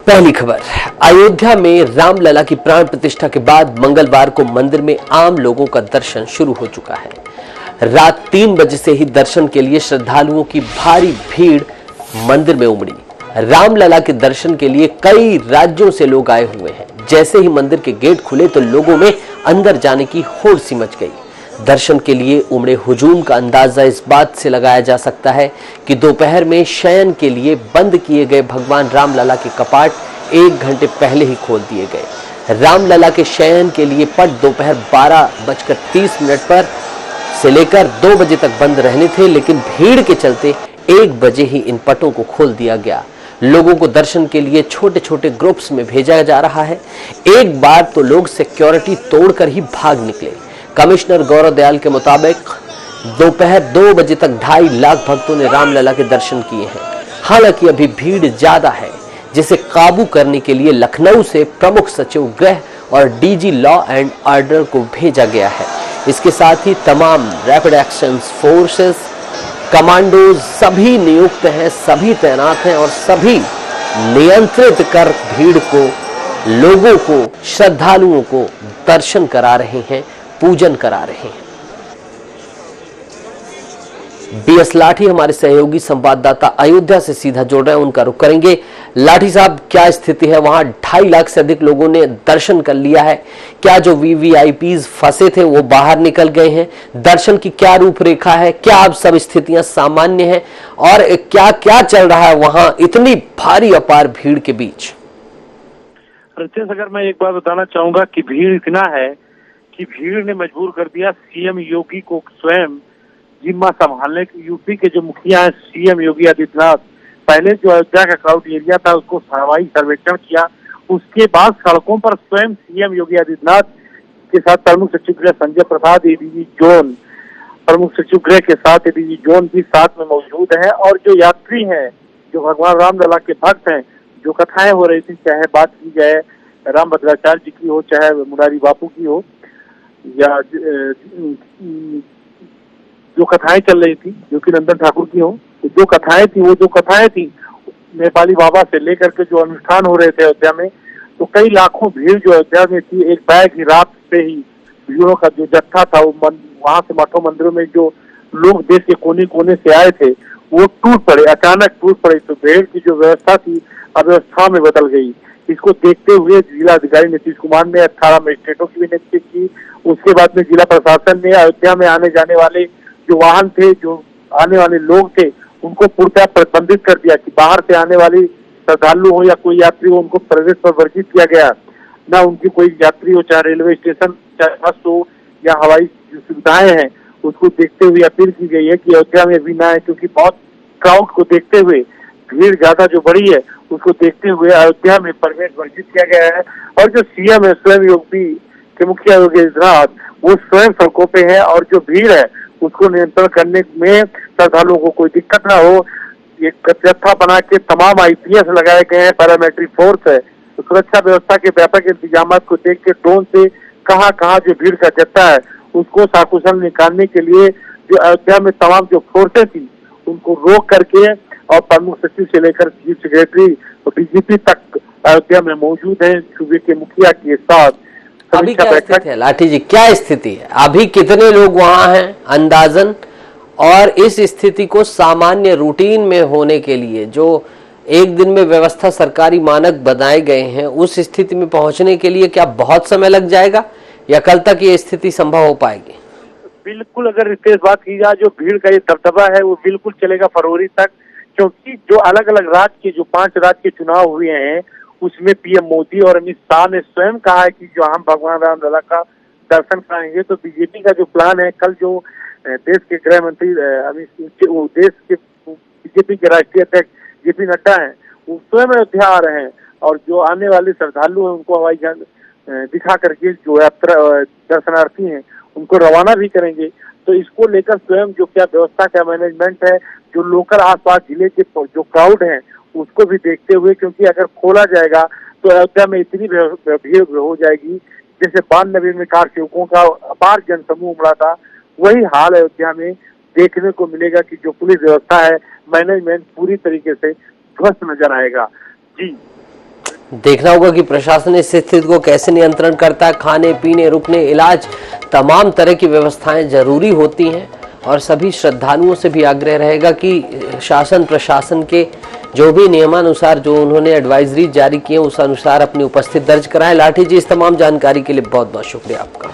पहली खबर, अयोध्या में रामलला की प्राण प्रतिष्ठा के बाद मंगलवार को मंदिर में आम लोगों का दर्शन शुरू हो चुका है। रात 3 बजे से ही दर्शन के लिए श्रद्धालुओं की भारी भीड़ मंदिर में उमड़ी। रामलला के दर्शन के लिए कई राज्यों से लोग आए हुए हैं। जैसे ही मंदिर के गेट खुले तो लोगों में अंदर जाने की होड़ सी मच गई। दर्शन के लिए उमड़े हुजूम का अंदाजा इस बात से लगाया जा सकता है कि दोपहर में शयन के लिए बंद किए गए भगवान रामलला के कपाट 1 घंटे पहले ही खोल दिए गए। रामलला के शयन के लिए पट दोपहर 12:30 पर से लेकर 2 बजे तक बंद रहने थे, लेकिन भीड़ के चलते 1 बजे ही इन पटों को खोल दिया गया। लोगों को दर्शन के लिए छोटे छोटे ग्रुप्स में भेजा जा रहा है। एक बार तो लोग सिक्योरिटी तोड़कर ही भाग निकले। कमिश्नर गौरव दयाल के मुताबिक दोपहर 2 बजे तक 2.5 लाख भक्तों ने रामलला के दर्शन किए हैं। हालांकि अभी भीड़ ज्यादा है, जिसे काबू करने के लिए लखनऊ से प्रमुख सचिव गृह और डीजी लॉ एंड ऑर्डर को भेजा गया है। इसके साथ ही तमाम रैपिड एक्शन फोर्सेस, कमांडोज सभी नियुक्त हैं, सभी तैनात हैं और सभी नियंत्रित कर भीड़ को, लोगों को, श्रद्धालुओं को दर्शन करा रहे हैं, पूजन करा रहे हैं। बीएस लाठी हमारे सहयोगी संवाददाता अयोध्या से सीधा जोड़ रहे हैं, उनका रुख करेंगे। लाठी साहब, क्या स्थिति है वहां? 2.5 लाख से अधिक लोगों ने दर्शन कर लिया है। क्या जो वीवीआईपीज फंसे थे वो बाहर निकल गए हैं? दर्शन की क्या रूपरेखा है? क्या अब सब स्थितियां सामान्य हैं? और क्या क्या चल रहा है वहां इतनी भारी अपार भीड़ के बीच? रितेश, अगर मैं एक बात बताना चाहूंगा कि भीड़ इतना है कि भीड़ ने मजबूर कर दिया सीएम योगी को स्वयं जिम्मा संभालने। यूपी के जो मुखिया है सीएम योगी आदित्यनाथ, पहले जो अयोध्या का क्राउड एरिया था उसको हवाई सर्वेक्षण किया, उसके बाद सड़कों पर स्वयं सीएम योगी आदित्यनाथ के साथ प्रमुख सचिव गृह संजय प्रसाद, एडीजी जोन, प्रमुख सचिव गृह के साथ एडीजी जोन भी साथ में मौजूद है। और जो यात्री हैं, जो भगवान रामलला के भक्त हैं, जो कथाएं हो रही थी, चाहे बात की जाए राम भद्राचार्य जी की हो, चाहे मुरारी बापू की हो, या जो कथाएं चल रही थी जो कि नंदन ठाकुर की हो, तो जो कथाएं थी नेपाली बाबा से लेकर के जो अनुष्ठान हो रहे थे अयोध्या में, तो कई लाखों भीड़ जो अयोध्या में थी, एक बैग ही रात से ही भीड़ों का जो जत्था था वो वहां से मठों मंदिरों में जो लोग देश के कोने कोने से आए थे वो टूट पड़े, अचानक टूट पड़े। तो भीड़ की जो व्यवस्था थी अव्यवस्था में बदल गई। इसको देखते हुए जिला अधिकारी नीतीश कुमार ने 18 मजिस्ट्रेटों की भी नियुक्ति की। उसके बाद में जिला प्रशासन ने अयोध्या में आने जाने वाले जो वाहन थे, जो आने वाले लोग थे, उनको पूर्णतः प्रतिबंधित कर दिया कि बाहर से आने वाली श्रद्धालु हो या कोई यात्री हो, उनको प्रवेश पर वर्जित किया गया। ना उनकी कोई यात्री हो, चाहे रेलवे स्टेशन, चाहे बस हो या हवाई सुविधाएं हैं, उसको देखते हुए अपील की गई है कि अयोध्या में भी ना है, क्योंकि बहुत क्राउड को देखते हुए, भीड़ ज्यादा जो बढ़ी है उसको देखते हुए अयोध्या में प्रवेश वर्जित किया गया है। और जो सीएम है स्वयं यूपी के मुखिया योगी आदित्यनाथ, वो स्वयं सड़कों पे है और जो भीड़ है उसको नियंत्रण करने में श्रद्धालुओं को कोई दिक्कत ना हो, एक जत्था बना के तमाम आईपीएस लगाए गए हैं, पैरामिलिट्री फोर्स है। तो सुरक्षा व्यवस्था के व्यापक इंतजाम को देख के ड्रोन से कहाँ जो भीड़ का जत्था है उसको सकुशल निकालने के लिए जो अयोध्या में तमाम जो फोर्सेस थी उनको रोक करके, और प्रमुख सचिव से लेकर चीफ सेक्रेटरी और डीजीपी तक अयोध्या में मौजूद है सूबे के मुखिया के साथ। अभी क्या स्थिति है लाठी जी, क्या स्थिति है अभी? कितने लोग वहां हैं अंदाजन? और इस स्थिति को सामान्य रूटीन में होने के लिए जो एक दिन में व्यवस्था सरकारी मानक बनाए गए हैं, उस स्थिति में पहुंचने के लिए क्या बहुत समय लग जाएगा या कल तक ये स्थिति संभव हो पाएगी? बिल्कुल, अगर रितेश बात की जाए, जो भीड़ का ये दबदबा है वो बिल्कुल चलेगा फरवरी तक, क्योंकि जो अलग अलग राज्य के जो 5 राज्य के चुनाव हुए हैं उसमें पीएम मोदी और अमित शाह ने स्वयं कहा है कि जो हम भगवान रामलला का दर्शन कराएंगे। तो बीजेपी का जो प्लान है, कल जो देश के गृह मंत्री देश के बीजेपी के राष्ट्रीय अध्यक्ष जेपी नड्डा हैं, वो स्वयं अयोध्या आ रहे हैं और जो आने वाले श्रद्धालु हैं उनको हवाई जहाज दिखा करके जो यात्रा दर्शनार्थी हैं उनको रवाना भी करेंगे। तो इसको लेकर स्वयं जो क्या व्यवस्था का मैनेजमेंट है, जो लोकल आसपास जिले के जो क्राउड है उसको भी देखते हुए, क्योंकि अगर खोला जाएगा तो अयोध्या में इतनी भीड़ हो जाएगी जैसे 92 में कार सेवकों का अपार जनसमूह उमड़ा था, वही हाल अयोध्या में देखने को मिलेगा कि जो पुलिस व्यवस्था है, मैनेजमेंट पूरी तरीके से ध्वस्त नजर आएगा। जी। देखना होगा कि प्रशासन इस स्थिति को कैसे नियंत्रण करता है। खाने पीने, रुकने, इलाज, तमाम तरह की व्यवस्थाएं जरूरी होती हैं और सभी श्रद्धालुओं से भी आग्रह रहेगा कि शासन प्रशासन के जो भी नियमानुसार जो उन्होंने एडवाइजरी जारी किए उस अनुसार अपनी उपस्थिति दर्ज कराएं। लाठी जी, इस तमाम जानकारी के लिए बहुत बहुत शुक्रिया आपका।